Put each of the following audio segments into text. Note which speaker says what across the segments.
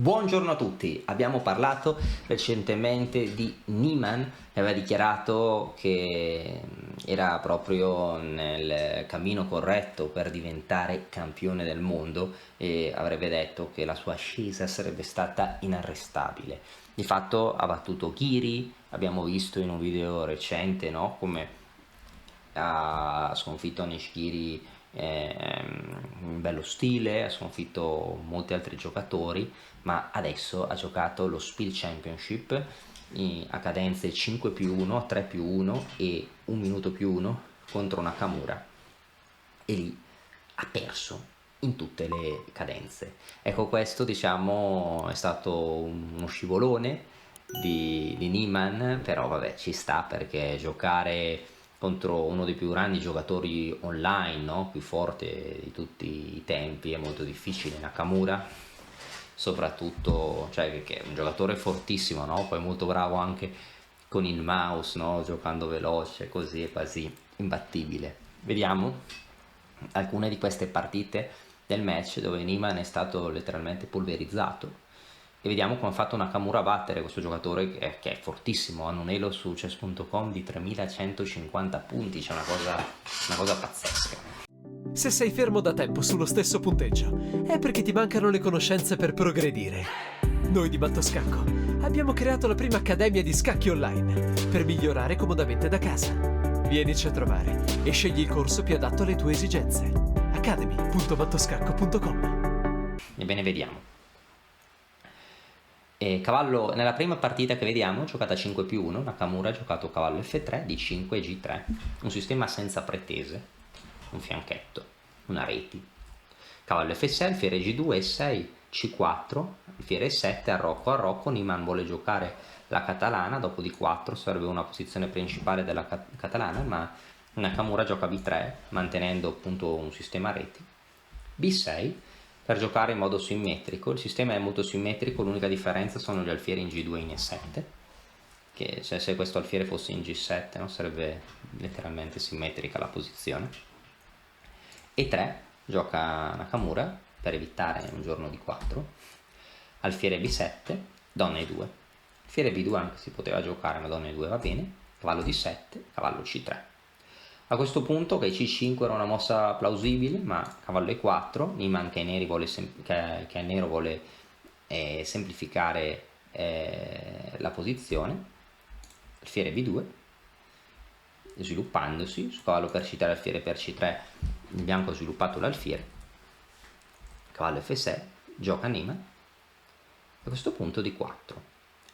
Speaker 1: Buongiorno a tutti, abbiamo parlato recentemente di Niemann che aveva dichiarato che era proprio nel cammino corretto per diventare campione del mondo e avrebbe detto che la sua ascesa sarebbe stata inarrestabile. Di fatto ha battuto Ghiri, abbiamo visto in un video recente, no, come ha sconfitto Nishikiri in bello stile, ha sconfitto molti altri giocatori, ma adesso ha giocato lo Spiel Championship a cadenze 5+1, 3+1 e 1 minuto più 1 contro Nakamura e lì ha perso in tutte le cadenze. Ecco, questo diciamo è stato uno scivolone di Niemann, però vabbè, ci sta, perché giocare contro uno dei più grandi giocatori online, no? Più forte di tutti i tempi, è molto difficile. Nakamura soprattutto, cioè, che è un giocatore fortissimo, no? Poi molto bravo anche con il mouse, no? Giocando veloce, così e quasi imbattibile. Vediamo alcune di queste partite del match dove Niemann è stato letteralmente polverizzato e vediamo come ha fatto Nakamura a battere questo giocatore che è fortissimo. Hanno un elo su chess.com di 3150 punti, c'è una cosa pazzesca.
Speaker 2: Se sei fermo da tempo sullo stesso punteggio, è perché ti mancano le conoscenze per progredire. Noi di Mattoscacco abbiamo creato la prima accademia di scacchi online per migliorare comodamente da casa. Vienici a trovare e scegli il corso più adatto alle tue esigenze. academy.mattoscacco.com.
Speaker 1: Ebbene, vediamo. Cavallo, nella prima partita che vediamo, giocata 5+1, Nakamura ha giocato cavallo F3, D5 e G3, un sistema senza pretese, un fianchetto, una reti. Cavallo F6, alfiere G2, E6, C4, alfiere E7, arrocco, Niemann vuole giocare la catalana, dopo D4 serve una posizione principale della catalana, ma Nakamura gioca B3, mantenendo appunto un sistema reti. B6, per giocare in modo simmetrico. Il sistema è molto simmetrico, l'unica differenza sono gli alfieri in G2 e in E7, che se questo alfiere fosse in G7, no, sarebbe letteralmente simmetrica la posizione. E3, gioca Nakamura per evitare un giorno di 4, alfiere B7, donna E2, alfiere B2 anche si poteva giocare, ma donna E2 va bene, cavallo D7, cavallo C3. A questo punto che C5 era una mossa plausibile, ma cavallo E4, Niemann che è nero vuole semplificare la posizione, alfiere B2, sviluppandosi, su cavallo per C3, alfiere per C3, il bianco ha sviluppato l'alfiere, cavallo F6, gioca Niemann, a questo punto D4,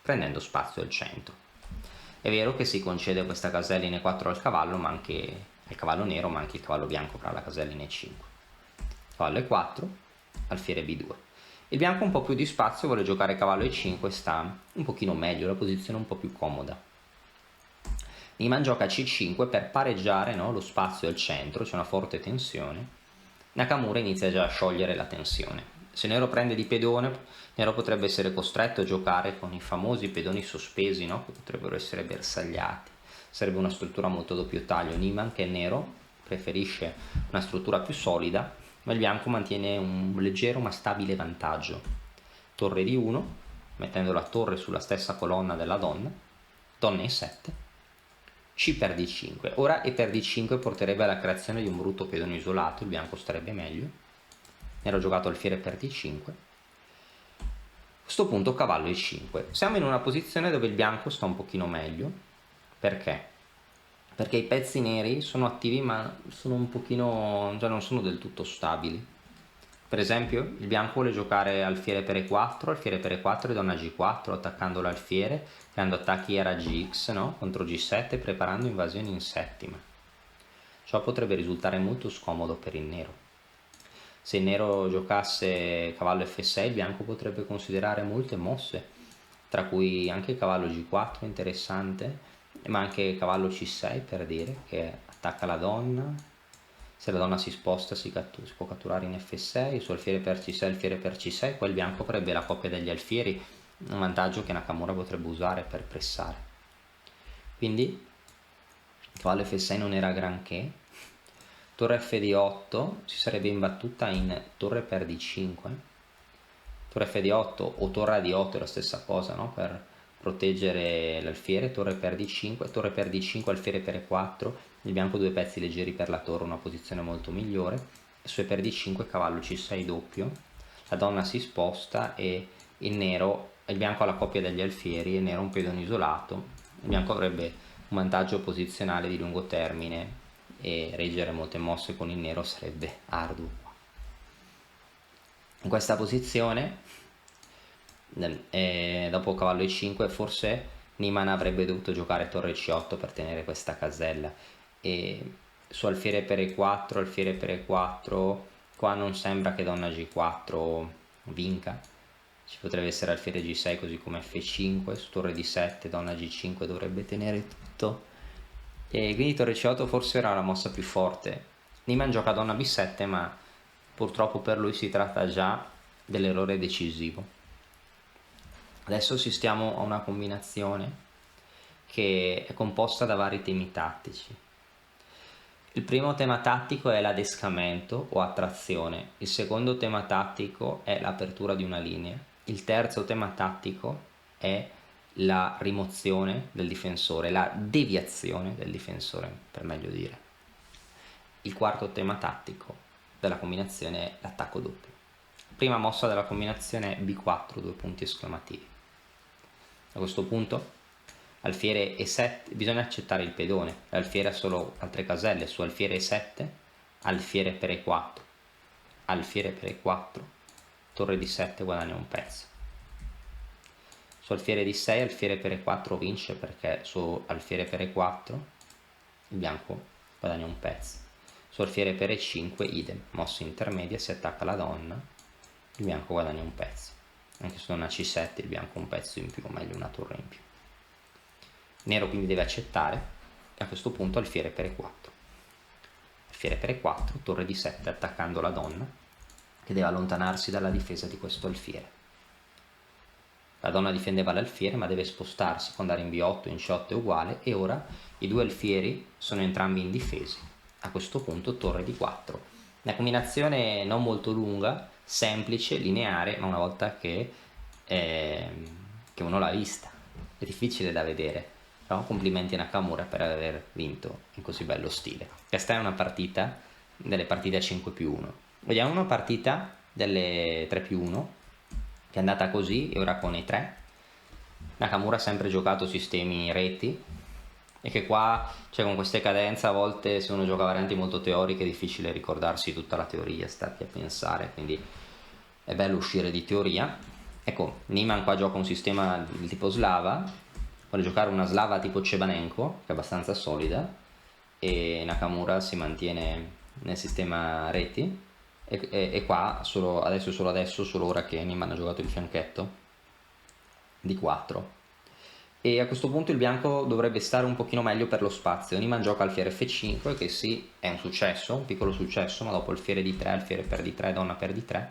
Speaker 1: prendendo spazio al centro. È vero che si concede questa casella in E4 al cavallo, ma anche al cavallo nero, ma anche il cavallo bianco avrà la casella in E5. Cavallo E4, alfiere B2. Il bianco un po' più di spazio, vuole giocare cavallo E5, sta un pochino meglio, la posizione un po' più comoda. Niemann gioca C5 per pareggiare, no, lo spazio al centro, c'è una forte tensione. Nakamura inizia già a sciogliere la tensione. Se nero prende di pedone, nero potrebbe essere costretto a giocare con i famosi pedoni sospesi, no? Che potrebbero essere bersagliati. Sarebbe una struttura molto doppio taglio. Niemann, che è nero, preferisce una struttura più solida, ma il bianco mantiene un leggero ma stabile vantaggio. Torre di 1, mettendo la torre sulla stessa colonna della donna, donna E7, C per D5. Ora E per D5 porterebbe alla creazione di un brutto pedone isolato, il bianco starebbe meglio. Nero ha giocato alfiere per D5. A questo punto cavallo E5. Siamo in una posizione dove il bianco sta un pochino meglio. Perché? Perché i pezzi neri sono attivi, ma sono un pochino, già non sono del tutto stabili. Per esempio, il bianco vuole giocare alfiere per E4, alfiere per E4 e donna G4, attaccando l'alfiere, creando attacchi era GX, no? Contro G7, preparando invasioni in settima. Ciò potrebbe risultare molto scomodo per il nero. Se il nero giocasse cavallo F6, il bianco potrebbe considerare molte mosse, tra cui anche cavallo G4 interessante, ma anche cavallo C6, per dire, che attacca la donna. Se la donna si sposta si può catturare in F6, su alfiere per C6, alfiere per C6, poi il bianco avrebbe la coppia degli alfieri, un vantaggio che Nakamura potrebbe usare per pressare. Quindi cavallo F6 non era granché. Torre Fd8 si sarebbe imbattuta in torre per D5, torre F8 o torre a D8 è la stessa cosa, no? Per proteggere l'alfiere, torre per D5, torre per D5, alfiere per E4, il bianco 2 pezzi leggeri per la torre, una posizione molto migliore, e su E per D5 cavallo C6 doppio, la donna si sposta e il bianco ha la coppia degli alfieri, il nero un pedone isolato, il bianco avrebbe un vantaggio posizionale di lungo termine e reggere molte mosse con il nero sarebbe arduo. In questa posizione, dopo cavallo E5, forse Niemann avrebbe dovuto giocare torre C8 per tenere questa casella, e su alfiere per E4, alfiere per E4, qua non sembra che donna G4 vinca, ci potrebbe essere alfiere G6 così come F5, su torre D7 donna G5 dovrebbe tenere tutto, e quindi torre C8 forse era la mossa più forte. Niemann gioca donna B7, ma purtroppo per lui si tratta già dell'errore decisivo. Adesso assistiamo a una combinazione che è composta da vari temi tattici. Il primo tema tattico è l'adescamento o attrazione, il secondo tema tattico è l'apertura di una linea, il terzo tema tattico è la rimozione del difensore, la deviazione del difensore, per meglio dire. Il quarto tema tattico della combinazione è l'attacco doppio. Prima mossa della combinazione è B4, due punti esclamativi. A questo punto alfiere E7, bisogna accettare il pedone, l'alfiere ha solo altre caselle, su alfiere E7, alfiere per E4, alfiere per E4, torre D7 guadagna un pezzo. Su alfiere D6, alfiere per E4 vince perché su alfiere per E4 il bianco guadagna un pezzo. Su alfiere per E5 idem, mossa intermedia, si attacca la donna, il bianco guadagna un pezzo. Anche su donna C7 il bianco un pezzo in più, o meglio una torre in più. Nero quindi deve accettare, e a questo punto alfiere per E4. Alfiere per E4, torre D7 attaccando la donna, che deve allontanarsi dalla difesa di questo alfiere. La donna difendeva l'alfiere, ma deve spostarsi, può andare in B8, in C8 è uguale, e ora i due alfieri sono entrambi indifesi. A questo punto torre D4. Una combinazione non molto lunga, semplice, lineare, ma una volta che uno l'ha vista. È difficile da vedere. No? Complimenti a Nakamura per aver vinto in così bello stile. Questa è una partita delle partite a 5+1. Vediamo una partita delle 3+1 che è andata così, e ora con E3. Nakamura ha sempre giocato sistemi reti, e che qua, cioè con queste cadenze, a volte se uno gioca varianti molto teoriche è difficile ricordarsi tutta la teoria, starti a pensare, quindi è bello uscire di teoria. Ecco, Niemann qua gioca un sistema del tipo slava, vuole giocare una slava tipo Cebanenko, che è abbastanza solida, e Nakamura si mantiene nel sistema reti, e qua solo ora che Niemann ha giocato il fianchetto di 4, e a questo punto il bianco dovrebbe stare un pochino meglio per lo spazio. Niemann gioca alfiere F5, che sì, è un successo, un piccolo successo, ma dopo alfiere D3, alfiere per D3, donna per D3,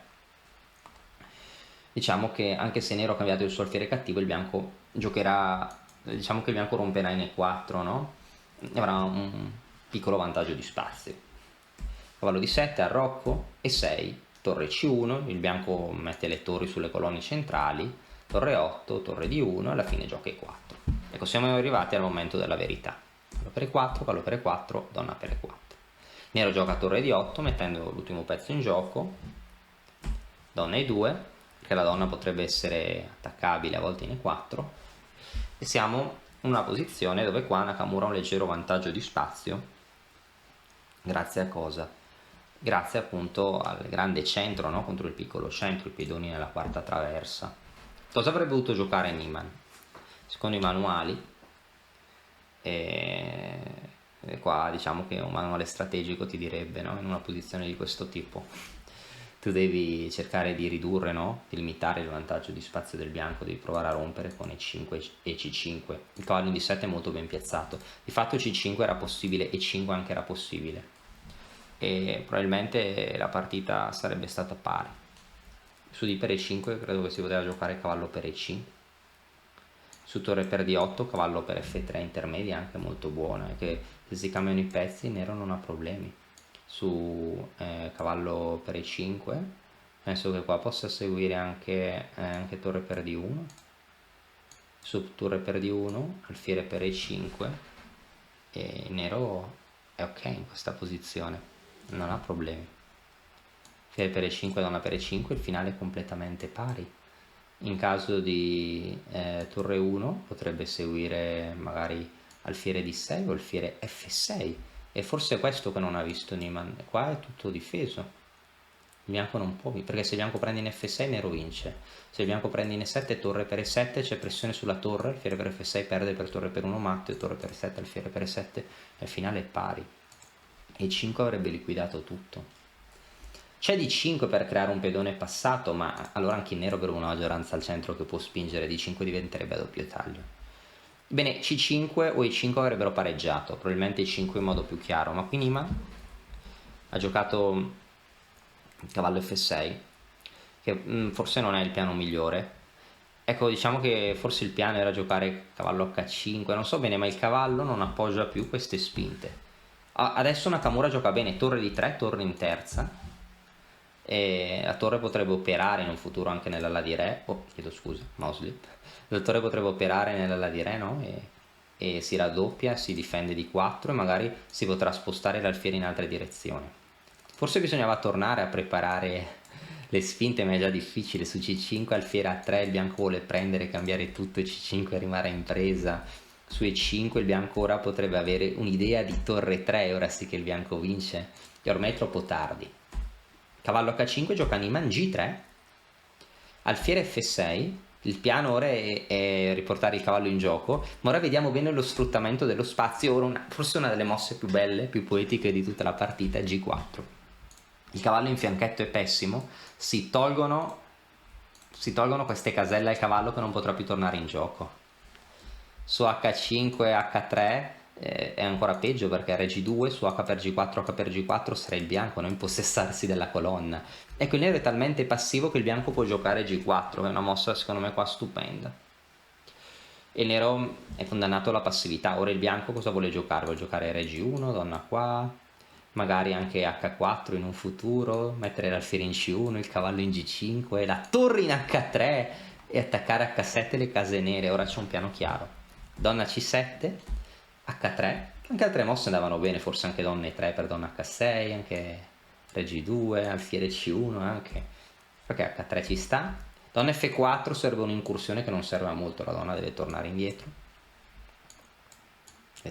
Speaker 1: diciamo che anche se nero ha cambiato il suo alfiere cattivo, il bianco giocherà, diciamo che il bianco romperà in E4, no? E avrà un piccolo vantaggio di spazio. Cavallo D7, arrocco, E6, torre C1, il bianco mette le torri sulle colonne centrali, torre 8, torre D1, e alla fine gioca E4. Ecco, siamo arrivati al momento della verità. Cavallo per E4, cavallo per E4, donna per E4. Nero gioca torre D8, mettendo l'ultimo pezzo in gioco, donna E2, perché la donna potrebbe essere attaccabile a volte in E4, e siamo in una posizione dove qua Nakamura ha un leggero vantaggio di spazio, grazie a cosa? Grazie appunto al grande centro, no? Contro il piccolo centro, i pedoni nella quarta traversa. Cosa avrebbe dovuto giocare Niemann? Secondo i manuali, e qua diciamo che un manuale strategico ti direbbe, no? In una posizione di questo tipo tu devi cercare di ridurre, no? Di limitare il vantaggio di spazio del bianco, devi provare a rompere con E5 e C5. Il cavallo in D7 è molto ben piazzato, di fatto C5 era possibile, E5 anche era possibile, e probabilmente la partita sarebbe stata pari. Su D per E5 credo che si poteva giocare cavallo per E5, su torre per D8 cavallo per F3 intermedia, anche molto buona, che se si cambiano i pezzi nero non ha problemi. Su cavallo per E5 penso che qua possa seguire anche torre per D1, su torre per D1, alfiere per E5, e il nero è ok in questa posizione, non ha problemi. Alfiere per E5, donna per E5, il finale è completamente pari. In caso di torre 1 potrebbe seguire magari alfiere D6 o alfiere F6, e forse è questo che non ha visto Niemann. Qua è tutto difeso, il bianco non può, perché se il bianco prende in F6 il nero vince, se il bianco prende in E7 torre per E7 c'è pressione sulla torre, alfiere per F6 perde per torre per 1 matto, e torre per E7 alfiere per E7, il finale è pari. E5 avrebbe liquidato tutto. C'è D5 per creare un pedone passato, ma allora anche il nero avrebbe una maggioranza al centro che può spingere, D5 diventerebbe a doppio taglio. Bene, C5 o E5 avrebbero pareggiato, probabilmente E5 in modo più chiaro, ma qui Niemann ha giocato cavallo F6, che forse non è il piano migliore. Ecco, diciamo che forse il piano era giocare cavallo H5, non so bene, ma il cavallo non appoggia più queste spinte. Adesso Nakamura gioca bene, torre di 3, torre in terza, e la torre potrebbe operare in un futuro anche nell'ala di re, chiedo scusa, mouse slip. La torre potrebbe operare nell'ala di re, no? E si raddoppia, si difende di 4 e magari si potrà spostare l'alfiere in altre direzioni. Forse bisognava tornare a preparare le spinte, ma è già difficile. Su C5 alfiere A3 il bianco vuole prendere, cambiare tutto, e C5 rimane in presa. Su E5 il bianco ora potrebbe avere un'idea di torre 3, ora sì che il bianco vince, e ormai è troppo tardi. Cavallo H5, gioca Niemann, G3, alfiere F6, il piano ora è riportare il cavallo in gioco, ma ora vediamo bene lo sfruttamento dello spazio, ora forse una delle mosse più belle, più poetiche di tutta la partita, G4. Il cavallo in fianchetto è pessimo, si tolgono queste caselle al cavallo che non potrà più tornare in gioco. Su H5 e H3 è ancora peggio, perché Re G2, su H per G4, H per G4 sarà il bianco, non impossessarsi della colonna. Ecco, il nero è talmente passivo che il bianco può giocare G4, che è una mossa secondo me qua stupenda. E il nero è condannato alla passività. Ora il bianco cosa vuole giocare? Vuole giocare Re G1, donna qua, magari anche H4 in un futuro, mettere l'alfiere in C1, il cavallo in G5, la torre in H3 e attaccare H7 le case nere. Ora c'è un piano chiaro. Donna C7, H3, anche altre mosse andavano bene, forse anche donna E3 per donna H6, anche Re G2, alfiere C1 anche, perché H3 ci sta. Donna F4 serve un'incursione che non serve a molto, la donna deve tornare indietro. E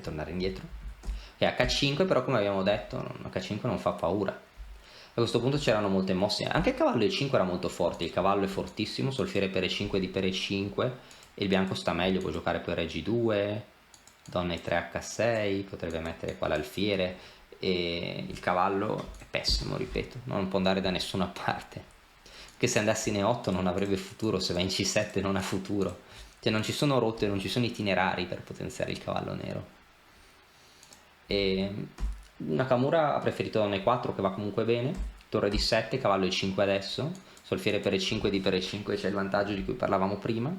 Speaker 1: H5 però, come abbiamo detto, H5 non fa paura. A questo punto c'erano molte mosse, anche il cavallo E5 era molto forte, il cavallo è fortissimo, su alfiere per E5 di per E5, e il bianco sta meglio, può giocare per Re G2, donna E3 H6, potrebbe mettere qua l'alfiere, e il cavallo è pessimo, ripeto, non può andare da nessuna parte, che se andassi in E8 non avrebbe futuro, se va in C7 non ha futuro, cioè non ci sono rotte, non ci sono itinerari per potenziare il cavallo nero. E Nakamura ha preferito donna E4, che va comunque bene, torre D7, cavallo E5 adesso, su alfiere per E5 di per E5 c'è il vantaggio di cui parlavamo prima,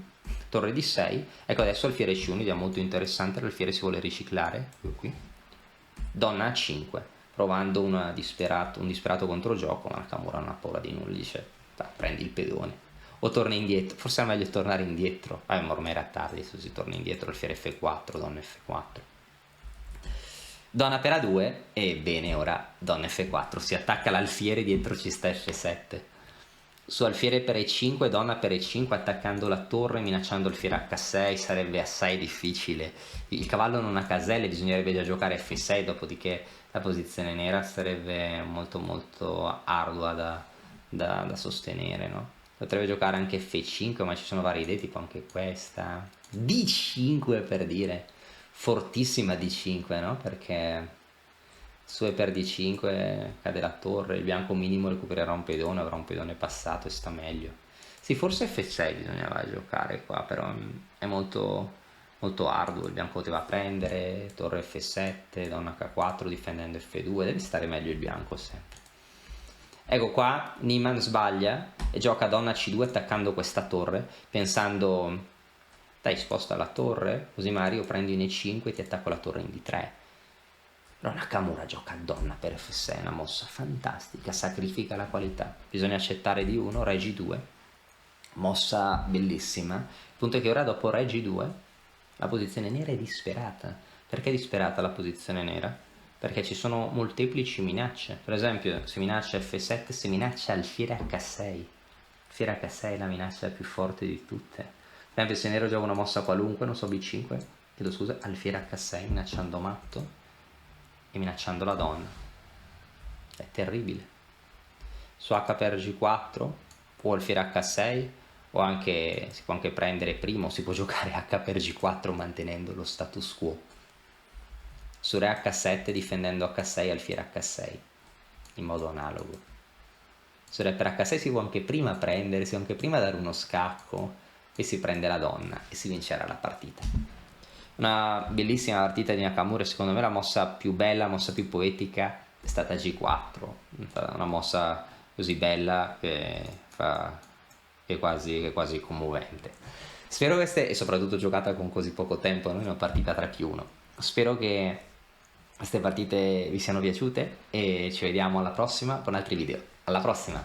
Speaker 1: torre D6, ecco adesso alfiere C1, idea molto interessante, l'alfiere si vuole riciclare, qui, donna A5, provando un disperato controgioco, ma Nakamura non ha paura di nulla, dice prendi il pedone, o torna indietro, forse è meglio tornare indietro, ma ormai era tardi, se si torna indietro, alfiere F4, donna F4. Donna per A2, e bene, ora donna F4, si attacca l'alfiere, dietro ci sta F7. Su alfiere per E5, donna per E5, attaccando la torre, minacciando alfiere H6, sarebbe assai difficile. Il cavallo non ha caselle, bisognerebbe già giocare F6, dopodiché la posizione nera sarebbe molto molto ardua da sostenere, no? Potrebbe giocare anche F5, ma ci sono varie idee, tipo anche questa. D5 per dire. Fortissima D5, no? Perché su E per D5 cade la torre, il bianco minimo recupererà un pedone, avrà un pedone passato e sta meglio. Sì, forse F6 bisognava giocare qua, però è molto, molto arduo, il bianco poteva prendere, torre F7, donna H4 difendendo F2, deve stare meglio il bianco sempre. Ecco qua, Niemann sbaglia e gioca donna C2 attaccando questa torre, pensando dai sposta la torre, così Mario prendi in E5 e ti attacco la torre in D3. Però Nakamura gioca a donna per F6, è una mossa fantastica, sacrifica la qualità. Bisogna accettare di 1, re G2, mossa bellissima. Il punto è che ora dopo re G2 la posizione nera è disperata. Perché è disperata la posizione nera? Perché ci sono molteplici minacce. Per esempio, se minaccia F7, se minaccia alfiere H6. Alfiere H6 è la minaccia più forte di tutte. Per esempio, se nero gioca una mossa qualunque, non so, B5, chiedo scusa, alfiere H6 minacciando matto e minacciando la donna. È terribile. Su H per G4 o alfiere H6, o anche si può anche prendere primo, si può giocare H per G4 mantenendo lo status quo. Su re H7 difendendo H6 alfiere H6 in modo analogo. Su re per H6 si può anche prima prendere, si può anche prima dare uno scacco e si prende la donna e si vincerà la partita. Una bellissima partita di Nakamura, secondo me la mossa più bella, la mossa più poetica è stata G4, una mossa così bella che è quasi commovente. Spero che e soprattutto giocata con così poco tempo, noi una partita 3+1. Spero che queste partite vi siano piaciute e ci vediamo alla prossima con altri video. Alla prossima!